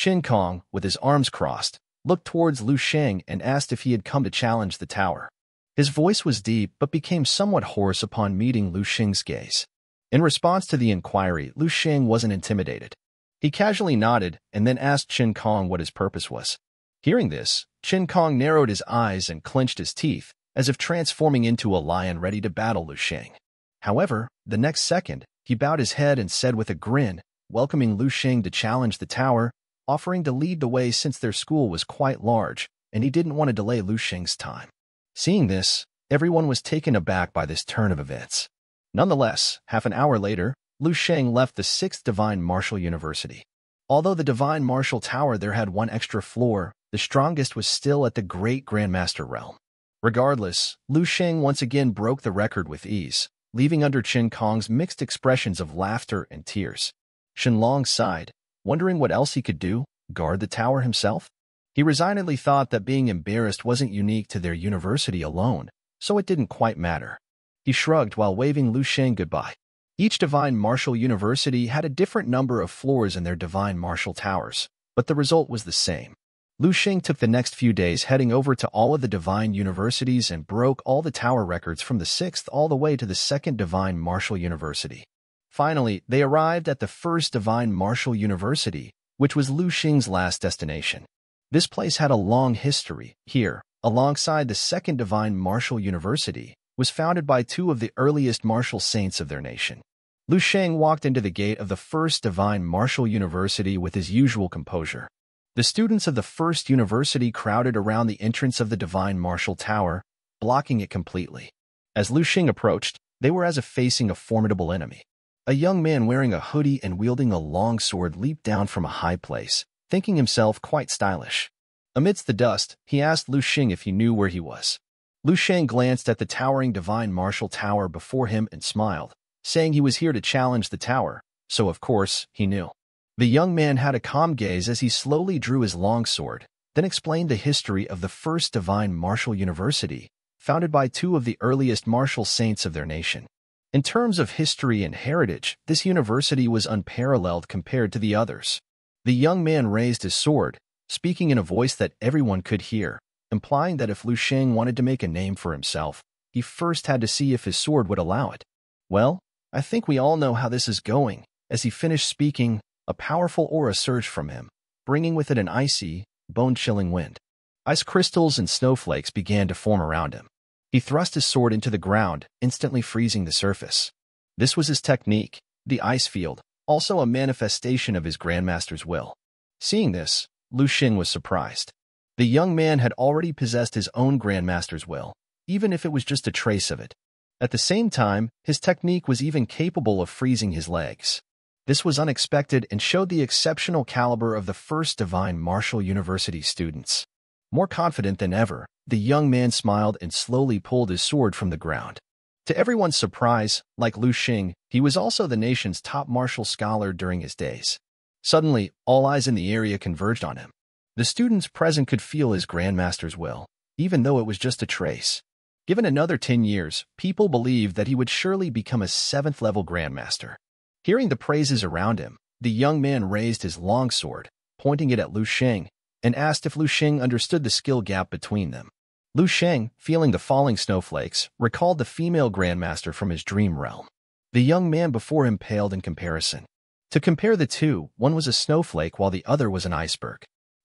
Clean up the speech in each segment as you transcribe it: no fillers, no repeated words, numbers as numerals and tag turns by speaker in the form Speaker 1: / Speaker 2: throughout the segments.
Speaker 1: Qin Kong, with his arms crossed, looked towards Lu Sheng and asked if he had come to challenge the tower. His voice was deep but became somewhat hoarse upon meeting Lu Sheng's gaze. In response to the inquiry, Lu Sheng wasn't intimidated. He casually nodded and then asked Qin Kong what his purpose was. Hearing this, Qin Kong narrowed his eyes and clenched his teeth, as if transforming into a lion ready to battle Lu Sheng. However, the next second, he bowed his head and said with a grin, welcoming Lu Sheng to challenge the tower, offering to lead the way since their school was quite large, and he didn't want to delay Lu Sheng's time. Seeing this, everyone was taken aback by this turn of events. Nonetheless, half an hour later, Lu Sheng left the 6th Divine Martial University. Although the Divine Martial Tower there had one extra floor, the strongest was still at the Great Grandmaster realm. Regardless, Lu Sheng once again broke the record with ease, leaving under Qin Kong's mixed expressions of laughter and tears. Shenlong sighed, wondering what else he could do, guard the tower himself? He resignedly thought that being embarrassed wasn't unique to their university alone, so it didn't quite matter. He shrugged while waving Lu Sheng goodbye. Each Divine Martial University had a different number of floors in their Divine Martial Towers, but the result was the same. Lu Sheng took the next few days heading over to all of the Divine Universities and broke all the tower records from the 6th all the way to the 2nd Divine Martial University. Finally, they arrived at the 1st Divine Martial University, which was Lu Sheng's last destination. This place had a long history. Here, alongside the 2nd Divine Martial University, was founded by 2 of the earliest martial saints of their nation. Lu Sheng walked into the gate of the 1st Divine Martial University with his usual composure. The students of the 1st university crowded around the entrance of the Divine Martial Tower, blocking it completely. As Lu Sheng approached, they were as if facing a formidable enemy. A young man wearing a hoodie and wielding a long sword leaped down from a high place, thinking himself quite stylish. Amidst the dust, he asked Lu Sheng if he knew where he was. Lu Sheng glanced at the towering Divine Martial Tower before him and smiled, saying he was here to challenge the tower, so of course, he knew. The young man had a calm gaze as he slowly drew his long sword, then explained the history of the 1st Divine Martial University, founded by 2 of the earliest martial saints of their nation. In terms of history and heritage, this university was unparalleled compared to the others. The young man raised his sword, speaking in a voice that everyone could hear, implying that if Lu Sheng wanted to make a name for himself, he first had to see if his sword would allow it. Well, I think we all know how this is going. As he finished speaking, a powerful aura surged from him, bringing with it an icy, bone-chilling wind. Ice crystals and snowflakes began to form around him. He thrust his sword into the ground, instantly freezing the surface. This was his technique, the ice field, also a manifestation of his Grandmaster's will. Seeing this, Lu Sheng was surprised. The young man had already possessed his own Grandmaster's will, even if it was just a trace of it. At the same time, his technique was even capable of freezing his legs. This was unexpected and showed the exceptional caliber of the 1st Divine Martial University students. More confident than ever, the young man smiled and slowly pulled his sword from the ground. To everyone's surprise, like Lu Sheng, he was also the nation's top martial scholar during his days. Suddenly, all eyes in the area converged on him. The students present could feel his Grandmaster's will, even though it was just a trace. Given another 10 years, people believed that he would surely become a 7th-level Grandmaster. Hearing the praises around him, the young man raised his long sword, pointing it at Lu Sheng, and asked if Lu Sheng understood the skill gap between them. Lu Sheng, feeling the falling snowflakes, recalled the female Grandmaster from his dream realm. The young man before him paled in comparison. To compare the two, one was a snowflake while the other was an iceberg.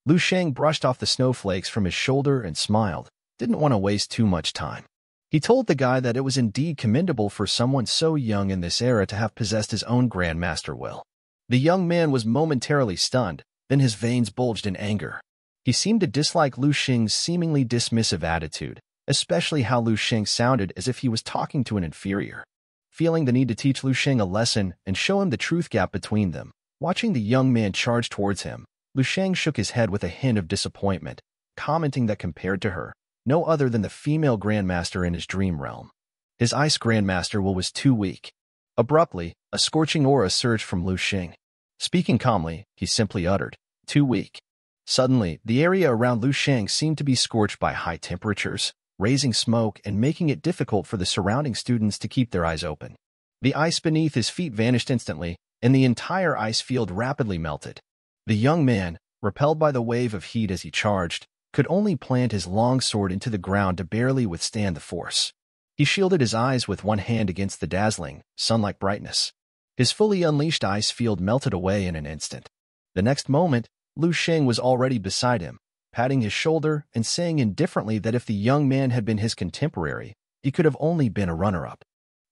Speaker 1: Lu Sheng brushed off the snowflakes from his shoulder and smiled, didn't want to waste too much time. He told the guy that it was indeed commendable for someone so young in this era to have possessed his own Grandmaster will. The young man was momentarily stunned, then his veins bulged in anger. He seemed to dislike Lu Sheng's seemingly dismissive attitude, especially how Lu Sheng sounded as if he was talking to an inferior. Feeling the need to teach Lu Sheng a lesson and show him the truth gap between them, watching the young man charge towards him, Lu Sheng shook his head with a hint of disappointment, commenting that compared to her, no other than the female Grandmaster in his dream realm. His Ice Grandmaster will was too weak. Abruptly, a scorching aura surged from Lu Sheng. Speaking calmly, he simply uttered, "Too weak." Suddenly, the area around Lu Sheng seemed to be scorched by high temperatures, raising smoke and making it difficult for the surrounding students to keep their eyes open. The ice beneath his feet vanished instantly, and the entire ice field rapidly melted. The young man, repelled by the wave of heat as he charged, could only plant his long sword into the ground to barely withstand the force. He shielded his eyes with one hand against the dazzling, sun-like brightness. His fully unleashed ice field melted away in an instant. The next moment, Lu Sheng was already beside him, patting his shoulder and saying indifferently that if the young man had been his contemporary, he could have only been a runner-up.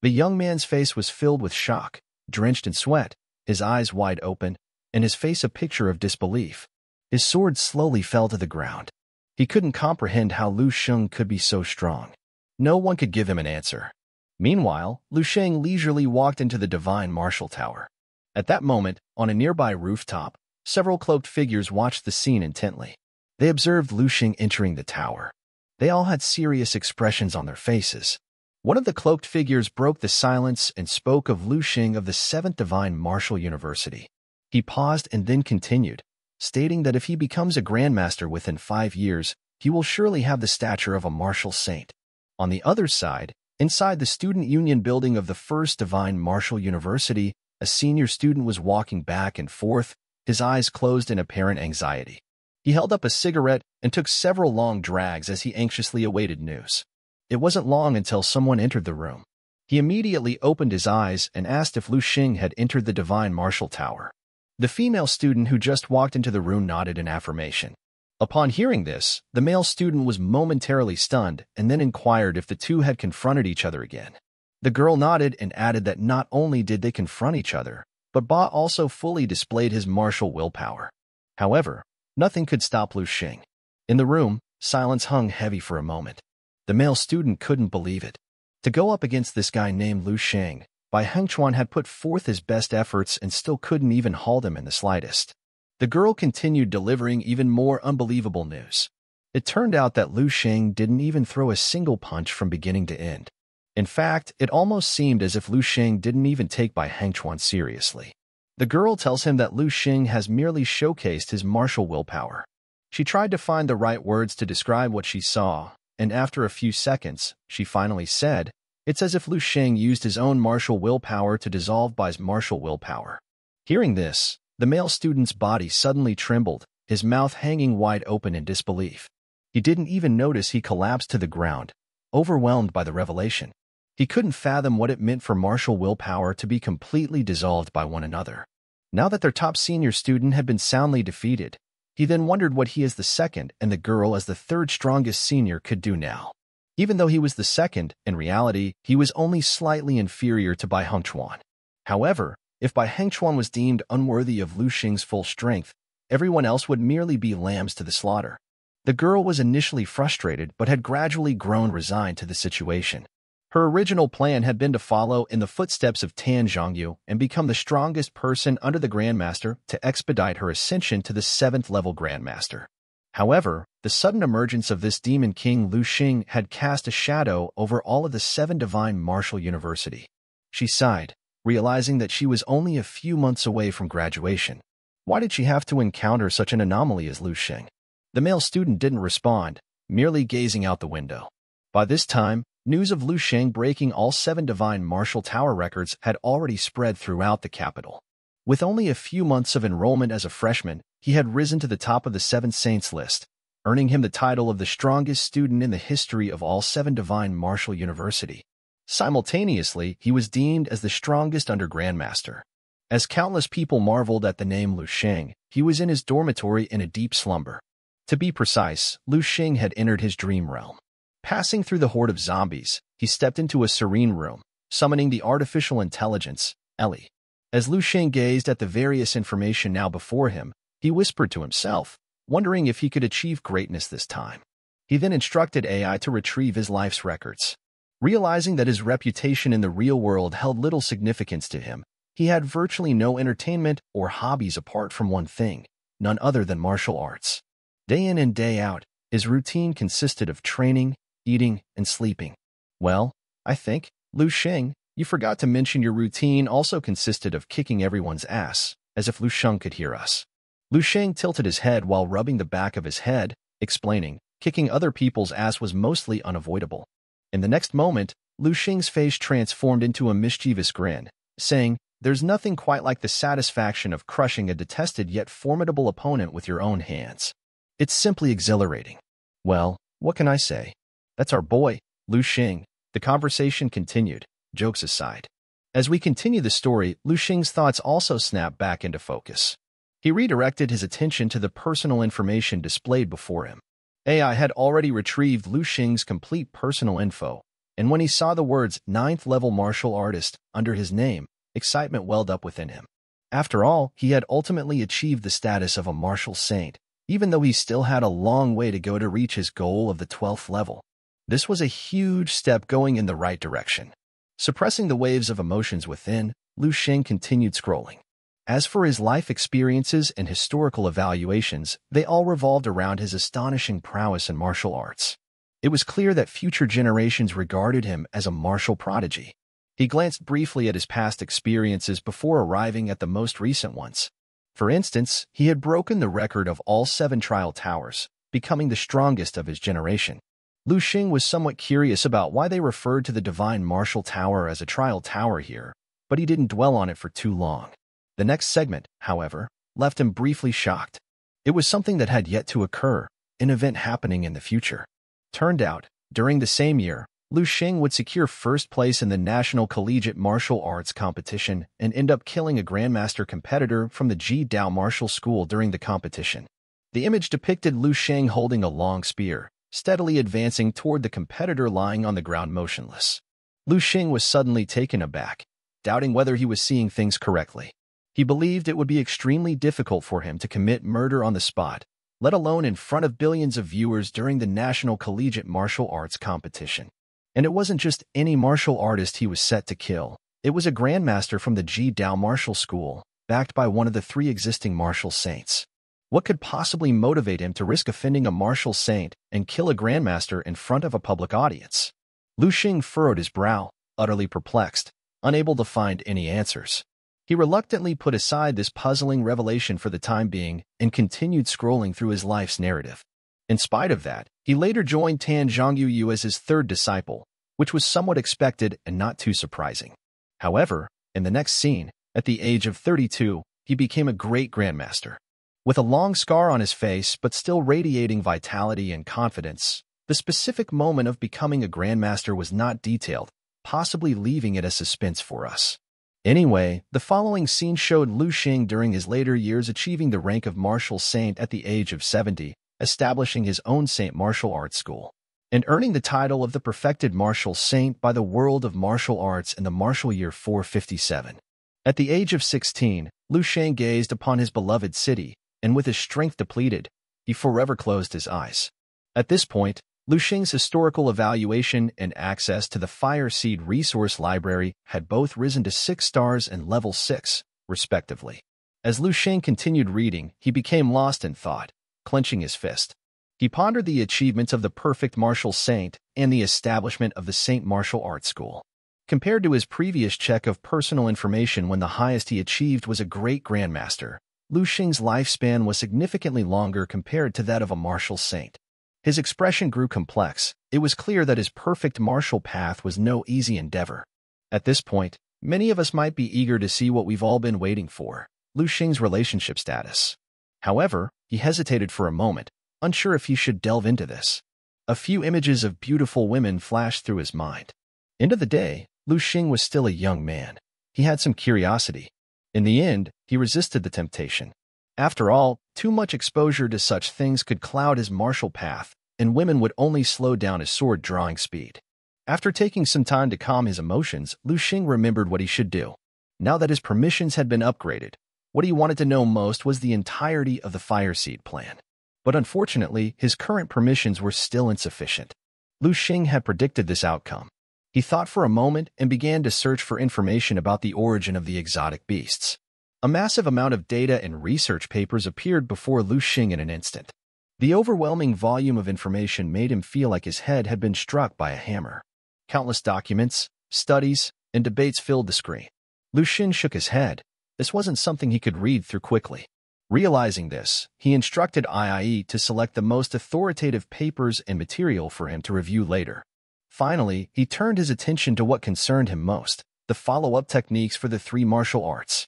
Speaker 1: The young man's face was filled with shock, drenched in sweat, his eyes wide open, and his face a picture of disbelief. His sword slowly fell to the ground. He couldn't comprehend how Lu Sheng could be so strong. No one could give him an answer. Meanwhile, Lu Sheng leisurely walked into the divine martial tower. At that moment, on a nearby rooftop, several cloaked figures watched the scene intently. They observed Lu Sheng entering the tower. They all had serious expressions on their faces. One of the cloaked figures broke the silence and spoke of Lu Sheng of the 7th Divine Martial University. He paused and then continued, stating that if he becomes a grandmaster within 5 years, he will surely have the stature of a martial saint. On the other side, inside the student union building of the 1st Divine Martial University, a senior student was walking back and forth, his eyes closed in apparent anxiety. He held up a cigarette and took several long drags as he anxiously awaited news. It wasn't long until someone entered the room. He immediately opened his eyes and asked if Lu Sheng had entered the Divine Martial Tower. The female student who just walked into the room nodded in affirmation. Upon hearing this, the male student was momentarily stunned and then inquired if the two had confronted each other again. The girl nodded and added that not only did they confront each other, but Ba also fully displayed his martial willpower. However, nothing could stop Lu Sheng. In the room, silence hung heavy for a moment. The male student couldn't believe it. To go up against this guy named Lu Sheng, Bai Hengchuan had put forth his best efforts and still couldn't even halt him in the slightest. The girl continued delivering even more unbelievable news. It turned out that Lu Sheng didn't even throw a single punch from beginning to end. In fact, it almost seemed as if Lu Sheng didn't even take Bai Hengchuan seriously. The girl tells him that Lu Sheng has merely showcased his martial willpower. She tried to find the right words to describe what she saw, and after a few seconds, she finally said, "It's as if Lu Sheng used his own martial willpower to dissolve Bai's martial willpower." Hearing this, the male student's body suddenly trembled, his mouth hanging wide open in disbelief. He didn't even notice he collapsed to the ground, overwhelmed by the revelation. He couldn't fathom what it meant for martial willpower to be completely dissolved by one another. Now that their top senior student had been soundly defeated, he then wondered what he as the second and the girl as the third strongest senior could do now. Even though he was the second, in reality, he was only slightly inferior to Bai Hengchuan. However, if Bai Hengchuan was deemed unworthy of Lu Sheng's full strength, everyone else would merely be lambs to the slaughter. The girl was initially frustrated but had gradually grown resigned to the situation. Her original plan had been to follow in the footsteps of Tan Zhongyu and become the strongest person under the Grandmaster to expedite her ascension to the 7th-level Grandmaster. However, the sudden emergence of this demon king Lu Sheng had cast a shadow over all of the 7 Divine Martial University. She sighed, realizing that she was only a few months away from graduation. Why did she have to encounter such an anomaly as Lu Sheng? The male student didn't respond, merely gazing out the window. By this time, news of Lu Sheng breaking all 7 Divine Martial Tower records had already spread throughout the capital. With only a few months of enrollment as a freshman, he had risen to the top of the 7 Saints list, earning him the title of the strongest student in the history of all 7 Divine Martial University. Simultaneously, he was deemed as the strongest under Grandmaster. As countless people marveled at the name Lu Sheng, he was in his dormitory in a deep slumber. To be precise, Lu Sheng had entered his dream realm. Passing through the horde of zombies, he stepped into a serene room, summoning the artificial intelligence, Ellie. As Lu Sheng gazed at the various information now before him, he whispered to himself, wondering if he could achieve greatness this time. He then instructed AI to retrieve his life's records. Realizing that his reputation in the real world held little significance to him, he had virtually no entertainment or hobbies apart from one thing, none other than martial arts. Day in and day out, his routine consisted of training, eating, and sleeping. Well, I think, Lu Sheng, you forgot to mention your routine also consisted of kicking everyone's ass, as if Lu Sheng could hear us. Lu Sheng tilted his head while rubbing the back of his head, explaining, kicking other people's ass was mostly unavoidable. In the next moment, Lu Sheng's face transformed into a mischievous grin, saying, There's nothing quite like the satisfaction of crushing a detested yet formidable opponent with your own hands. It's simply exhilarating. Well, what can I say? That's our boy, Lu Sheng. The conversation continued, jokes aside. As we continue the story, Lu Sheng's thoughts also snap back into focus. He redirected his attention to the personal information displayed before him. AI had already retrieved Lu Sheng's complete personal info, and when he saw the words 9th level martial artist under his name, excitement welled up within him. After all, he had ultimately achieved the status of a martial saint, even though he still had a long way to go to reach his goal of the 12th level. This was a huge step going in the right direction. Suppressing the waves of emotions within, Lu Sheng continued scrolling. As for his life experiences and historical evaluations, they all revolved around his astonishing prowess in martial arts. It was clear that future generations regarded him as a martial prodigy. He glanced briefly at his past experiences before arriving at the most recent ones. For instance, he had broken the record of all 7 trial towers, becoming the strongest of his generation. Lu Sheng was somewhat curious about why they referred to the divine martial tower as a trial tower here, but he didn't dwell on it for too long. The next segment, however, left him briefly shocked. It was something that had yet to occur, an event happening in the future. Turned out, during the same year, Lu Sheng would secure first place in the National Collegiate Martial Arts competition and end up killing a Grandmaster competitor from the Ji Dao Martial School during the competition. The image depicted Lu Sheng holding a long spear, steadily advancing toward the competitor lying on the ground motionless. Lu Sheng was suddenly taken aback, doubting whether he was seeing things correctly. He believed it would be extremely difficult for him to commit murder on the spot, let alone in front of billions of viewers during the National Collegiate Martial Arts competition. And it wasn't just any martial artist he was set to kill. It was a grandmaster from the Ji Dao Martial School, backed by one of the 3 existing martial saints. What could possibly motivate him to risk offending a martial saint and kill a grandmaster in front of a public audience? Lu Sheng furrowed his brow, utterly perplexed, unable to find any answers. He reluctantly put aside this puzzling revelation for the time being and continued scrolling through his life's narrative. In spite of that, he later joined Tan Zhongyu as his 3rd disciple, which was somewhat expected and not too surprising. However, in the next scene, at the age of 32, he became a great grandmaster. With a long scar on his face but still radiating vitality and confidence, the specific moment of becoming a grandmaster was not detailed, possibly leaving it a suspense for us. Anyway, the following scene showed Lu Sheng during his later years achieving the rank of martial saint at the age of 70, establishing his own saint martial arts school, and earning the title of the perfected martial saint by the World of Martial Arts in the martial year 457. At the age of 16, Lu Sheng gazed upon his beloved city, and with his strength depleted, he forever closed his eyes. At this point, Lu Sheng's historical evaluation and access to the Fire Seed Resource Library had both risen to 6 stars and level 6, respectively. As Lu Sheng continued reading, he became lost in thought, clenching his fist. He pondered the achievements of the perfect martial saint and the establishment of the Saint Martial Arts School. Compared to his previous check of personal information when the highest he achieved was a great grandmaster, Lu Sheng's lifespan was significantly longer compared to that of a martial saint. His expression grew complex. It was clear that his perfect martial path was no easy endeavor. At this point, many of us might be eager to see what we've all been waiting for, Lu Sheng's relationship status. However, he hesitated for a moment, unsure if he should delve into this. A few images of beautiful women flashed through his mind. End of the day, Lu Sheng was still a young man. He had some curiosity. In the end, he resisted the temptation. After all, too much exposure to such things could cloud his martial path, and women would only slow down his sword-drawing speed. After taking some time to calm his emotions, Lu Sheng remembered what he should do. Now that his permissions had been upgraded, what he wanted to know most was the entirety of the Fire Seed plan. But unfortunately, his current permissions were still insufficient. Lu Sheng had predicted this outcome. He thought for a moment and began to search for information about the origin of the exotic beasts. A massive amount of data and research papers appeared before Lu Sheng in an instant. The overwhelming volume of information made him feel like his head had been struck by a hammer. Countless documents, studies, and debates filled the screen. Lu Sheng shook his head. This wasn't something he could read through quickly. Realizing this, he instructed IIE to select the most authoritative papers and material for him to review later. Finally, he turned his attention to what concerned him most, the follow-up techniques for the three martial arts.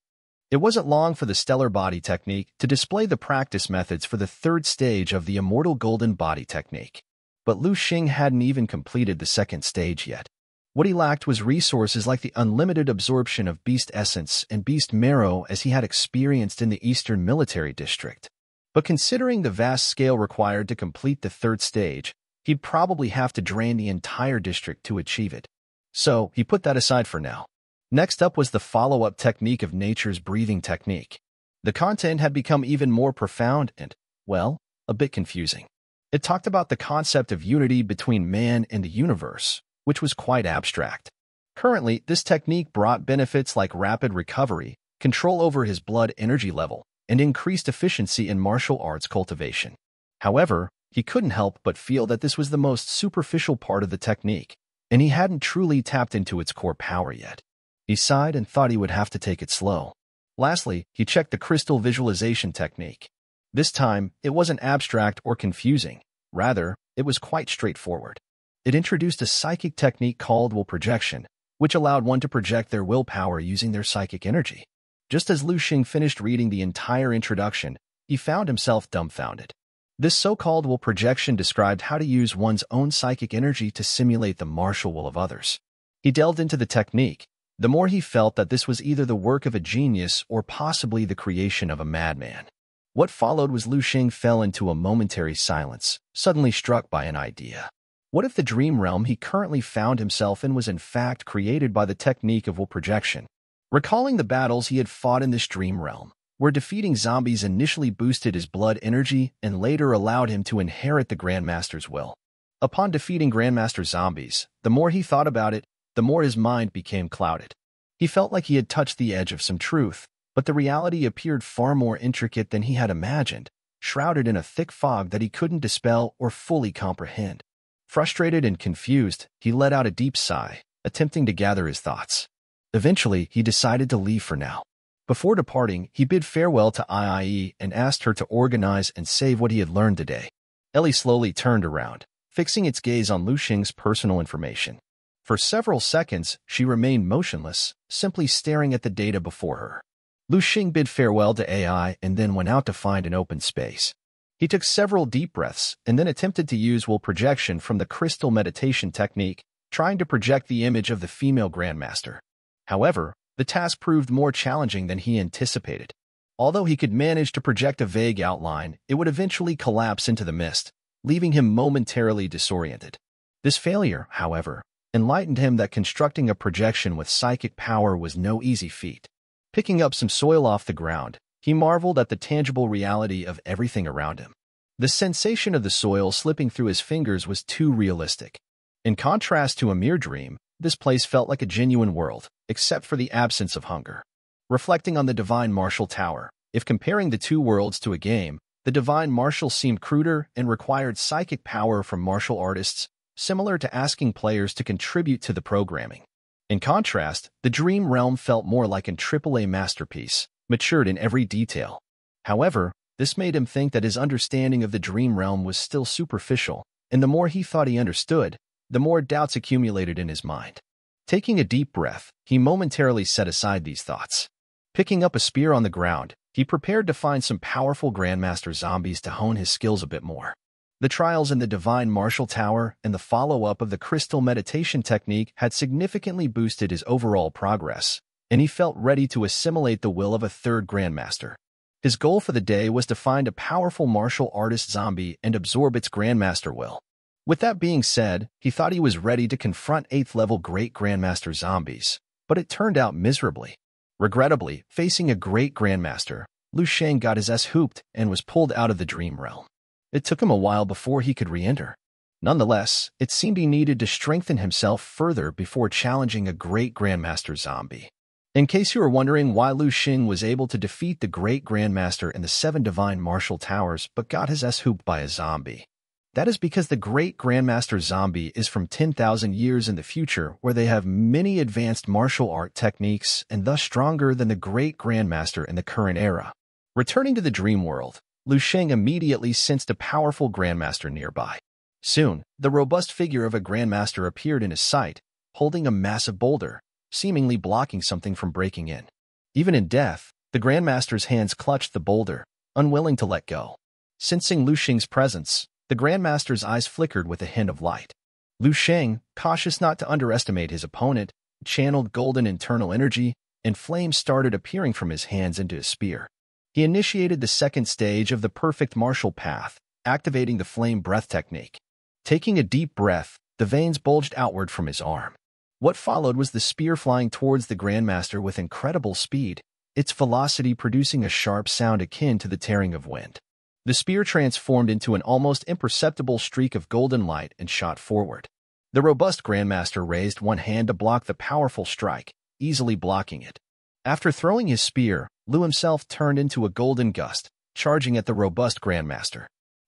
Speaker 1: It wasn't long for the stellar body technique to display the practice methods for the third stage of the immortal golden body technique. But Lu Xing hadn't even completed the second stage yet. What he lacked was resources like the unlimited absorption of beast essence and beast marrow as he had experienced in the Eastern Military District. But considering the vast scale required to complete the third stage, he'd probably have to drain the entire district to achieve it. So he put that aside for now. Next up was the follow-up technique of nature's breathing technique. The content had become even more profound and, well, a bit confusing. It talked about the concept of unity between man and the universe, which was quite abstract. Currently, this technique brought benefits like rapid recovery, control over his blood energy level, and increased efficiency in martial arts cultivation. However, he couldn't help but feel that this was the most superficial part of the technique, and he hadn't truly tapped into its core power yet. He sighed and thought he would have to take it slow. Lastly, he checked the crystal visualization technique. This time, it wasn't abstract or confusing. Rather, it was quite straightforward. It introduced a psychic technique called will projection, which allowed one to project their willpower using their psychic energy. Just as Lu Xing finished reading the entire introduction, he found himself dumbfounded. This so-called will projection described how to use one's own psychic energy to simulate the martial will of others. He delved into the technique. The more he felt that this was either the work of a genius or possibly the creation of a madman. What followed was Lu Xing fell into a momentary silence, suddenly struck by an idea. What if the dream realm he currently found himself in was in fact created by the technique of will projection? Recalling the battles he had fought in this dream realm, where defeating zombies initially boosted his blood energy and later allowed him to inherit the Grandmaster's will. Upon defeating Grandmaster zombies, the more he thought about it, the more his mind became clouded. He felt like he had touched the edge of some truth, but the reality appeared far more intricate than he had imagined, shrouded in a thick fog that he couldn't dispel or fully comprehend. Frustrated and confused, he let out a deep sigh, attempting to gather his thoughts. Eventually, he decided to leave for now. Before departing, he bid farewell to IIE and asked her to organize and save what he had learned today. Ellie slowly turned around, fixing its gaze on Lu Xing's personal information. For several seconds, she remained motionless, simply staring at the data before her. Lu Xing bid farewell to AI and then went out to find an open space. He took several deep breaths and then attempted to use will projection from the crystal meditation technique, trying to project the image of the female Grandmaster. However, the task proved more challenging than he anticipated. Although he could manage to project a vague outline, it would eventually collapse into the mist, leaving him momentarily disoriented. This failure, however, enlightened him that constructing a projection with psychic power was no easy feat. Picking up some soil off the ground, he marveled at the tangible reality of everything around him. The sensation of the soil slipping through his fingers was too realistic. In contrast to a mere dream, this place felt like a genuine world, except for the absence of hunger. Reflecting on the Divine Martial Tower, if comparing the two worlds to a game, the Divine Martial seemed cruder and required psychic power from martial artists, similar to asking players to contribute to the programming. In contrast, the Dream Realm felt more like a AAA masterpiece, matured in every detail. However, this made him think that his understanding of the Dream Realm was still superficial, and the more he thought he understood, the more doubts accumulated in his mind. Taking a deep breath, he momentarily set aside these thoughts. Picking up a spear on the ground, he prepared to find some powerful Grandmaster zombies to hone his skills a bit more. The trials in the Divine Martial Tower and the follow-up of the crystal meditation technique had significantly boosted his overall progress, and he felt ready to assimilate the will of a third Grandmaster. His goal for the day was to find a powerful martial artist zombie and absorb its Grandmaster will. With that being said, he thought he was ready to confront 8th-level Great Grandmaster zombies, but it turned out miserably. Regrettably, facing a Great Grandmaster, Lu Xing got his ass hooped and was pulled out of the Dream Realm. It took him a while before he could re-enter. Nonetheless, it seemed he needed to strengthen himself further before challenging a Great Grandmaster zombie. In case you were wondering why Lu Xing was able to defeat the Great Grandmaster in the 7 Divine Martial Towers but got his ass hooped by a zombie, that is because the Great Grandmaster zombie is from 10,000 years in the future, where they have many advanced martial art techniques and thus stronger than the Great Grandmaster in the current era. Returning to the dream world, Lu Xing immediately sensed a powerful Grandmaster nearby. Soon, the robust figure of a Grandmaster appeared in his sight, holding a massive boulder, seemingly blocking something from breaking in. Even in death, the Grandmaster's hands clutched the boulder, unwilling to let go. Sensing Lu Sheng's presence, the Grandmaster's eyes flickered with a hint of light. Lu Sheng, cautious not to underestimate his opponent, channeled golden internal energy, and flames started appearing from his hands into his spear. He initiated the second stage of the perfect martial path, activating the flame breath technique. Taking a deep breath, the veins bulged outward from his arm. What followed was the spear flying towards the Grandmaster with incredible speed, its velocity producing a sharp sound akin to the tearing of wind. The spear transformed into an almost imperceptible streak of golden light and shot forward. The robust Grandmaster raised one hand to block the powerful strike, easily blocking it. After throwing his spear, Lu himself turned into a golden gust, charging at the robust Grandmaster.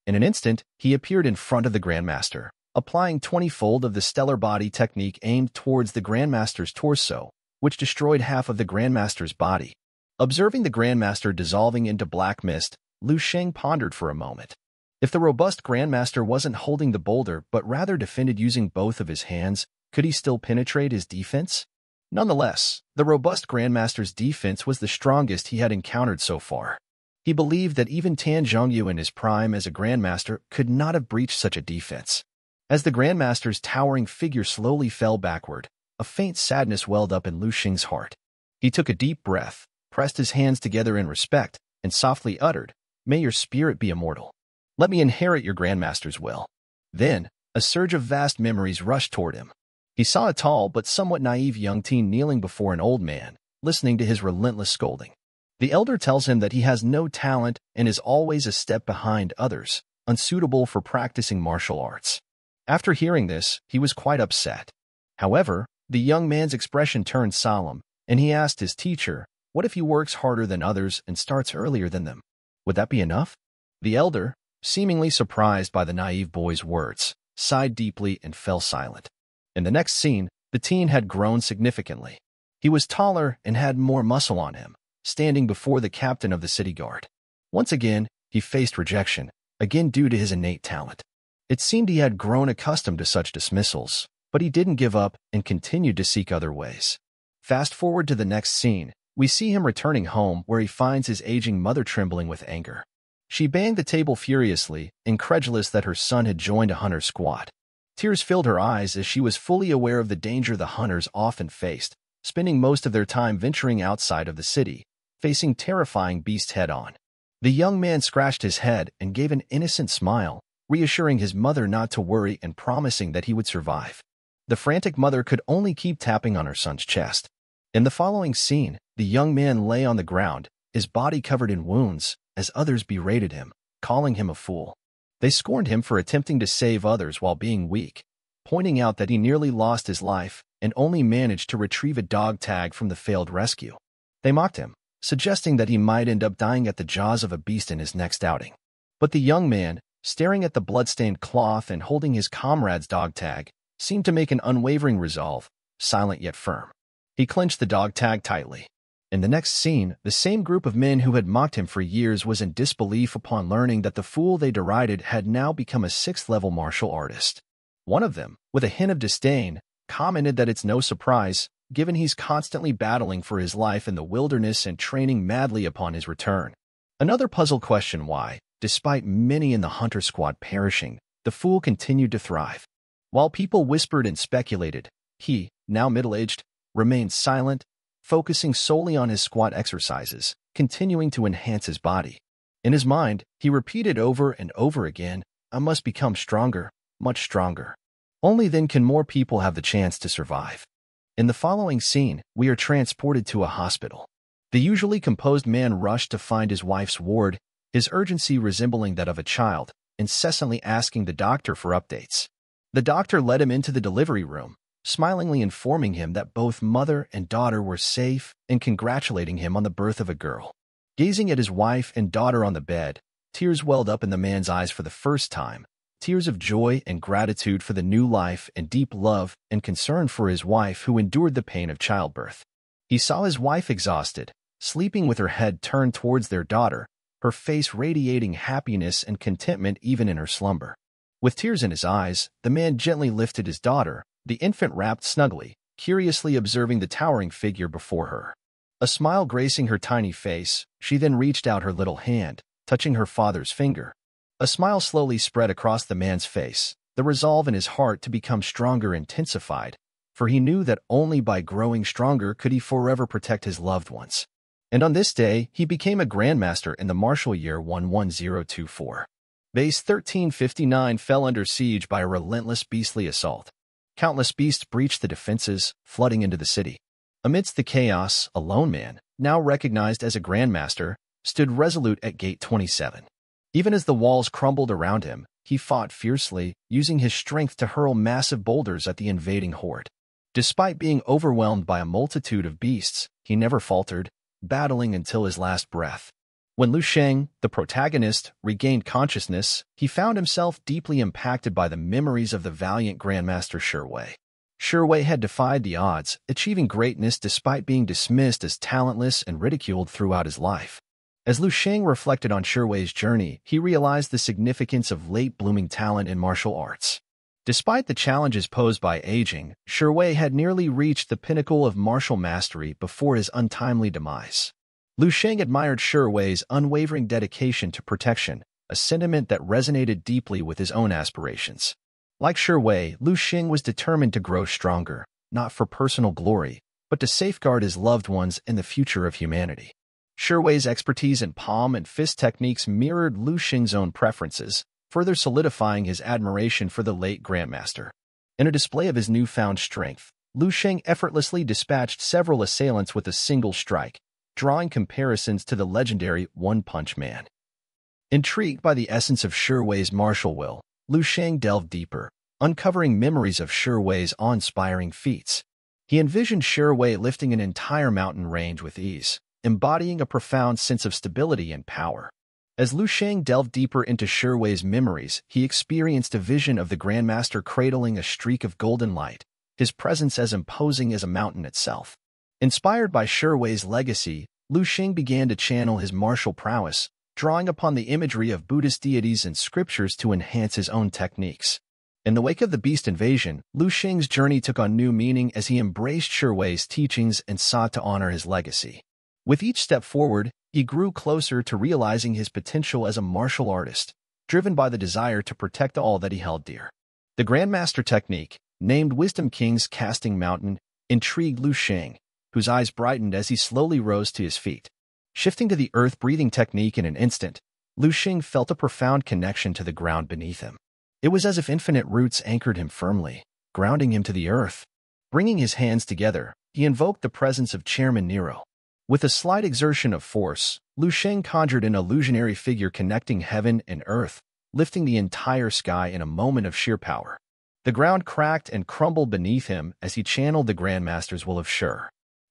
Speaker 1: In an instant, he appeared in front of the Grandmaster, applying 20-fold of the stellar body technique aimed towards the Grandmaster's torso, which destroyed half of the Grandmaster's body. Observing the Grandmaster dissolving into black mist, Lu Sheng pondered for a moment. If the robust Grandmaster wasn't holding the boulder but rather defended using both of his hands, could he still penetrate his defense? Nonetheless, the robust Grandmaster's defense was the strongest he had encountered so far. He believed that even Tan Zhongyu in his prime as a Grandmaster could not have breached such a defense. As the Grandmaster's towering figure slowly fell backward, a faint sadness welled up in Lu Sheng's heart. He took a deep breath, pressed his hands together in respect, and softly uttered, "May your spirit be immortal. Let me inherit your Grandmaster's will." Then, a surge of vast memories rushed toward him. He saw a tall but somewhat naive young teen kneeling before an old man, listening to his relentless scolding. The elder tells him that he has no talent and is always a step behind others, unsuitable for practicing martial arts. After hearing this, he was quite upset. However, the young man's expression turned solemn, and he asked his teacher, what if he works harder than others and starts earlier than them? Would that be enough? The elder, seemingly surprised by the naive boy's words, sighed deeply and fell silent. In the next scene, the teen had grown significantly. He was taller and had more muscle on him, standing before the captain of the city guard. Once again, he faced rejection, again due to his innate talent. It seemed he had grown accustomed to such dismissals, but he didn't give up and continued to seek other ways. Fast forward to the next scene, we see him returning home where he finds his aging mother trembling with anger. She banged the table furiously, incredulous that her son had joined a hunter squad. Tears filled her eyes as she was fully aware of the danger the hunters often faced, spending most of their time venturing outside of the city, facing terrifying beasts head-on. The young man scratched his head and gave an innocent smile, reassuring his mother not to worry and promising that he would survive. The frantic mother could only keep tapping on her son's chest. In the following scene, the young man lay on the ground, his body covered in wounds, as others berated him, calling him a fool. They scorned him for attempting to save others while being weak, pointing out that he nearly lost his life and only managed to retrieve a dog tag from the failed rescue. They mocked him, suggesting that he might end up dying at the jaws of a beast in his next outing. But the young man, staring at the blood-stained cloth and holding his comrade's dog tag, seemed to make an unwavering resolve, silent yet firm. He clenched the dog tag tightly. In the next scene, the same group of men who had mocked him for years was in disbelief upon learning that the fool they derided had now become a 6th-level martial artist. One of them, with a hint of disdain, commented that it's no surprise, given he's constantly battling for his life in the wilderness and training madly upon his return. Another puzzle questioned why, despite many in the hunter squad perishing, the fool continued to thrive. While people whispered and speculated, he, now middle-aged, remained silent, focusing solely on his squat exercises, continuing to enhance his body. In his mind, he repeated over and over again, "I must become stronger, much stronger. Only then can more people have the chance to survive." In the following scene, we are transported to a hospital. The usually composed man rushed to find his wife's ward, his urgency resembling that of a child, incessantly asking the doctor for updates. The doctor led him into the delivery room, smilingly informing him that both mother and daughter were safe and congratulating him on the birth of a girl. Gazing at his wife and daughter on the bed, tears welled up in the man's eyes for the first time, tears of joy and gratitude for the new life and deep love and concern for his wife who endured the pain of childbirth. He saw his wife exhausted, sleeping with her head turned towards their daughter, her face radiating happiness and contentment even in her slumber. With tears in his eyes, the man gently lifted his daughter, the infant wrapped snugly, curiously observing the towering figure before her. A smile gracing her tiny face, she then reached out her little hand, touching her father's finger. A smile slowly spread across the man's face, the resolve in his heart to become stronger intensified, for he knew that only by growing stronger could he forever protect his loved ones. And on this day, he became a grandmaster in the martial year 11024. Base 1359 fell under siege by a relentless beastly assault. Countless beasts breached the defenses, flooding into the city. Amidst the chaos, a lone man, now recognized as a grandmaster, stood resolute at Gate 27. Even as the walls crumbled around him, he fought fiercely, using his strength to hurl massive boulders at the invading horde. Despite being overwhelmed by a multitude of beasts, he never faltered, battling until his last breath. When Lu Sheng, the protagonist, regained consciousness, he found himself deeply impacted by the memories of the valiant Grandmaster Shi. Shi had defied the odds, achieving greatness despite being dismissed as talentless and ridiculed throughout his life. As Lu Sheng reflected on Shi's journey, he realized the significance of late-blooming talent in martial arts. Despite the challenges posed by aging, Shi had nearly reached the pinnacle of martial mastery before his untimely demise. Lu Sheng admired Shi's unwavering dedication to protection, a sentiment that resonated deeply with his own aspirations. Like Shi, Lu Sheng was determined to grow stronger, not for personal glory, but to safeguard his loved ones and the future of humanity. Shi's expertise in palm and fist techniques mirrored Lu Sheng's own preferences, further solidifying his admiration for the late Grandmaster. In a display of his newfound strength, Lu Sheng effortlessly dispatched several assailants with a single strike, drawing comparisons to the legendary One Punch Man. Intrigued by the essence of Shi's martial will, Lu Sheng delved deeper, uncovering memories of Shi's awe-inspiring feats. He envisioned Shi lifting an entire mountain range with ease, embodying a profound sense of stability and power. As Lu Sheng delved deeper into Shi's memories, he experienced a vision of the Grandmaster cradling a streak of golden light, his presence as imposing as a mountain itself. Inspired by Shi's legacy, Lu Sheng began to channel his martial prowess, drawing upon the imagery of Buddhist deities and scriptures to enhance his own techniques. In the wake of the beast invasion, Lu Sheng's journey took on new meaning as he embraced Shi's teachings and sought to honor his legacy. With each step forward, he grew closer to realizing his potential as a martial artist, driven by the desire to protect all that he held dear. The Grandmaster technique, named Wisdom King's Casting Mountain, intrigued Lu Sheng, whose eyes brightened as he slowly rose to his feet. Shifting to the earth-breathing technique in an instant, Lu Sheng felt a profound connection to the ground beneath him. It was as if infinite roots anchored him firmly, grounding him to the earth. Bringing his hands together, he invoked the presence of Chairman Nero. With a slight exertion of force, Lu Sheng conjured an illusionary figure connecting heaven and earth, lifting the entire sky in a moment of sheer power. The ground cracked and crumbled beneath him as he channeled the Grandmaster's will of Shi.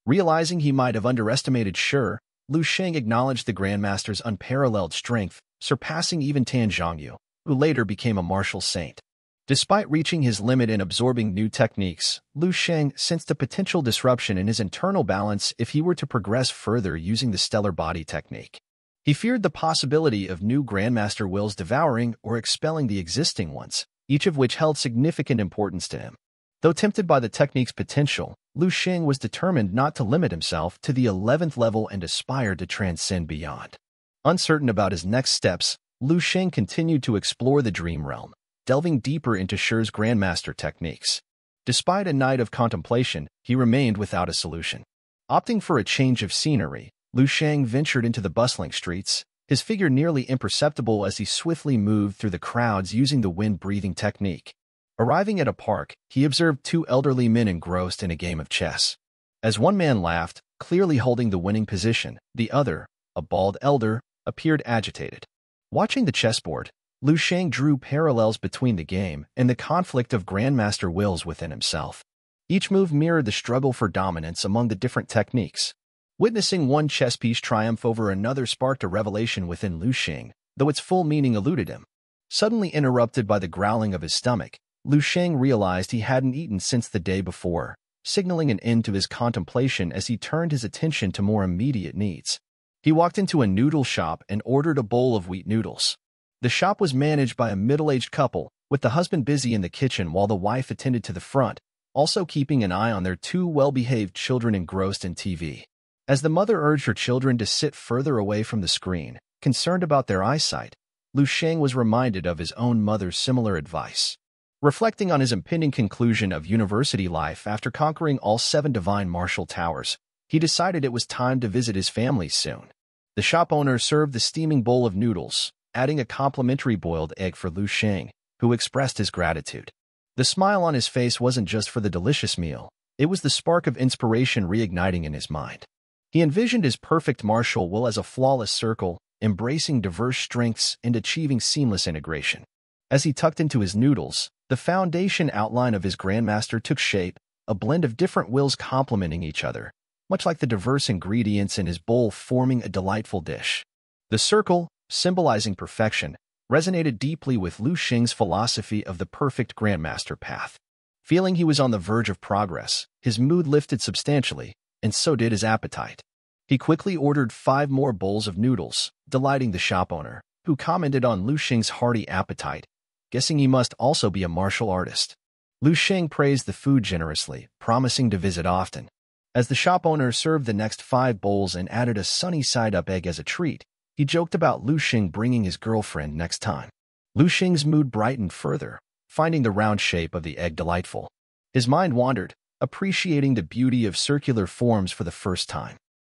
Speaker 1: Realizing he might have underestimated Shi, Lu Sheng acknowledged the Grandmaster's unparalleled strength, surpassing even Tan Zhongyu, who later became a martial saint. Despite reaching his limit in absorbing new techniques, Lu Sheng sensed a potential disruption in his internal balance if he were to progress further using the stellar body technique. He feared the possibility of new Grandmaster wills devouring or expelling the existing ones, each of which held significant importance to him. Though tempted by the technique's potential, Lu Sheng was determined not to limit himself to the 11th level and aspired to transcend beyond. Uncertain about his next steps, Lu Sheng continued to explore the dream realm, delving deeper into Shi's Grandmaster techniques. Despite a night of contemplation, he remained without a solution. Opting for a change of scenery, Lu Sheng ventured into the bustling streets, his figure nearly imperceptible as he swiftly moved through the crowds using the wind-breathing technique. Arriving at a park, he observed two elderly men engrossed in a game of chess. As one man laughed, clearly holding the winning position, the other, a bald elder, appeared agitated. Watching the chessboard, Lu Sheng drew parallels between the game and the conflict of Grandmaster wills within himself. Each move mirrored the struggle for dominance among the different techniques. Witnessing one chess piece triumph over another sparked a revelation within Lu Sheng, though its full meaning eluded him. Suddenly interrupted by the growling of his stomach, Lu Sheng realized he hadn't eaten since the day before, signaling an end to his contemplation as he turned his attention to more immediate needs. He walked into a noodle shop and ordered a bowl of wheat noodles. The shop was managed by a middle-aged couple, with the husband busy in the kitchen while the wife attended to the front, also keeping an eye on their two well-behaved children engrossed in TV. As the mother urged her children to sit further away from the screen, concerned about their eyesight, Lu Sheng was reminded of his own mother's similar advice. Reflecting on his impending conclusion of university life after conquering all 7 divine martial towers, he decided it was time to visit his family soon. The shop owner served the steaming bowl of noodles, adding a complimentary boiled egg for Lu Sheng, who expressed his gratitude. The smile on his face wasn't just for the delicious meal, it was the spark of inspiration reigniting in his mind. He envisioned his perfect martial will as a flawless circle, embracing diverse strengths and achieving seamless integration. As he tucked into his noodles, the foundation outline of his grandmaster took shape, a blend of different wills complementing each other, much like the diverse ingredients in his bowl forming a delightful dish. The circle, symbolizing perfection, resonated deeply with Lu Sheng's philosophy of the perfect grandmaster path. Feeling he was on the verge of progress, his mood lifted substantially, and so did his appetite. He quickly ordered 5 more bowls of noodles, delighting the shop owner, who commented on Lu Sheng's hearty appetite, guessing he must also be a martial artist. Lu Sheng praised the food generously, promising to visit often. As the shop owner served the next 5 bowls and added a sunny side-up egg as a treat, he joked about Lu Sheng bringing his girlfriend next time. Lu Sheng's mood brightened further, finding the round shape of the egg delightful. His mind wandered, appreciating the beauty of circular forms for the first time.